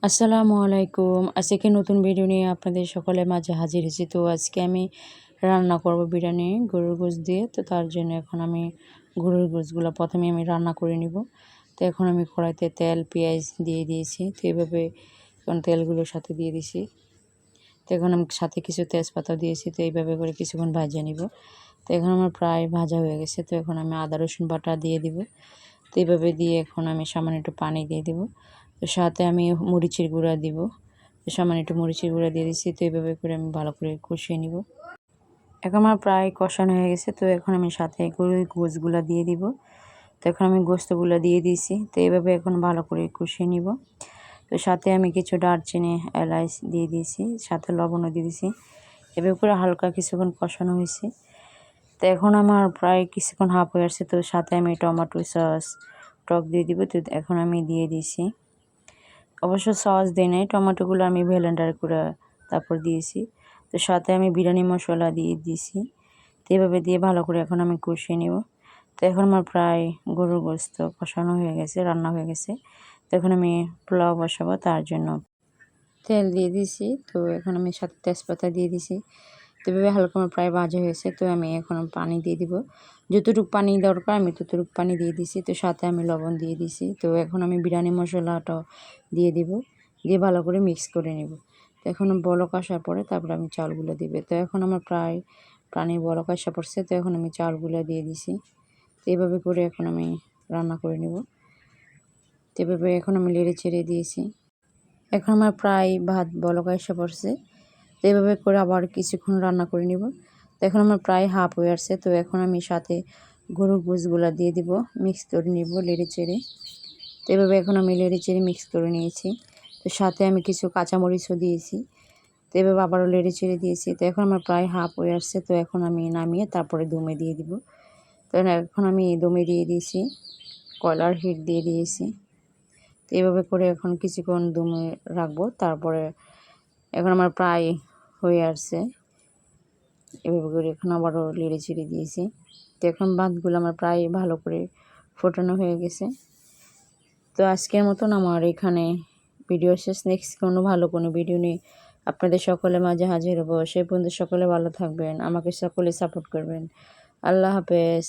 আসসালামু আলাইকুম। আজকে নতুন ভিডিও নিয়ে আপনাদের সকলের মাঝে হাজির হয়েছি। তো আজকে আমি রান্না করব বিরিয়ানি গরুর গোশত দিয়ে। তো তার জন্য এখন আমি গরুর গোশতগুলো প্রথমে আমি রান্না করে নিব। তো এখন আমি কড়াইতে তেল পেঁয়াজ দিয়ে দিয়েছি। তো এইভাবে এখন তেলগুলোর সাথে দিয়ে দিছি। তো এখন আমি সাথে কিছু তেজপাতা দিয়েছি। তো এইভাবে করে কিছুক্ষণ ভাজা নিব। তো এখন আমার প্রায় ভাজা হয়ে গেছে। তো এখন আমি আদা রসুন বাটা দিয়ে দিব। তো এইভাবে দিয়ে এখন আমি সামান্য একটু পানি দিয়ে দিব। তো সাথে আমি মরিচের গুঁড়া দিব। তো সামান্য একটু মরিচের গুঁড়া দিয়ে দিচ্ছি। তো এইভাবে করে আমি ভালো করে কষিয়ে নিব। এখন আমার প্রায় কষানো হয়ে গেছে। তো এখন আমি সাথে গরুর গোশতগুলো দিয়ে দিব। তো এখন আমি গোশতগুলো দিয়ে দিয়েছি। তো এইভাবে এখন ভালো করে কষিয়ে নিব। তো সাথে আমি কিছু দারচিনি এলাচ দিয়ে দিয়েছি, সাথে লবণও দিয়ে দিয়েছি। এভাবে করে হালকা কিছুক্ষণ কষানো হয়েছে। তো এখন আমার প্রায় কিছুক্ষণ হাফ হয়ে আসছে। তো সাথে আমি টমেটো সস টক দিয়ে দিব। তো এখন আমি দিয়ে দিয়েছি। অবশ্য সস দিই নাই, টমেটোগুলো আমি ব্লেন্ডার করে তারপর দিয়েছি। তো সাথে আমি বিরিয়ানি মশলা দিয়ে দিয়েছি। তো এভাবে দিয়ে ভালো করে এখন আমি কষিয়ে নেব। তো এখন আমার প্রায় গরুর গোশত কষানো হয়ে গেছে, রান্না হয়ে গেছে। তো এখন আমি পোলাও বসাবো, তার জন্য তেল দিয়ে দিয়েছি। তো এখন আমি সাথে তেজপাতা দিয়ে দিয়েছি। তো এভাবে হালকা আমার প্রায় ভাজা হয়েছে। তো আমি এখন পানি দিয়ে দিব, যতটুকু পানি দরকার আমি ততটুকু পানি দিয়ে দিছি। তো সাথে আমি লবণ দিয়ে দিছি। তো এখন আমি বিরিয়ানি মশলাটা দিয়ে দিব, দিয়ে ভালো করে মিক্স করে নেব। তো এখন বলক আসার পরে তারপর আমি চালগুলো দিবে। তো এখন আমার প্রায় পানির বলক আসা পড়ছে। তো এখন আমি চালগুলো দিয়ে দিছি। তো এইভাবে করে এখন আমি রান্না করে নেব। তো এভাবে এখন আমি নেড়ে ছেড়ে দিয়েছি। এখন আমার প্রায় ভাত বলক এসে পড়ছে। তো এইভাবে করে আবার কিছুক্ষণ রান্না করে নিব। তো এখন আমার প্রায় হাফ হয়ে আসছে। তো এখন আমি সাথে গরুর গোশতগুলো দিয়ে দিব, মিক্স করে নিব নেড়ে চেড়ে। তো এইভাবে এখন আমি নেড়ে চেড়ে মিক্স করে নিয়েছি। তো সাথে আমি কিছু কাঁচামরিচও দিয়েছি। তো এভাবে আবারও নেড়ে চেড়ে দিয়েছি। তো এখন আমার প্রায় হাফ হয়ে আসছে। তো এখন আমি নামিয়ে তারপরে দমে দিয়ে দিব। তো এখন আমি দমে দিয়ে দিয়েছি, কয়লার হিট দিয়ে দিয়েছি। তো এইভাবে করে এখন কিছুক্ষণ দমে রাখবো। তারপরে এখন আমার প্রায় হয়ে আসছে। এভাবে করে এখন আবারও নেড়ে ছেড়ে দিয়েছি। তো এখন ভাতগুলো আমার প্রায় ভালো করে ফোটানো হয়ে গেছে। তো আজকের মতন আমার এখানে ভিডিও শেষ। নেক্সট ভালো কোনো ভিডিও নিয়ে আপনাদের সকলের মাঝে হাজির হবো। সেই পর্যন্ত সকলে ভালো থাকবেন, আমাকে সকলে সাপোর্ট করবেন। আল্লাহ হাফেজ।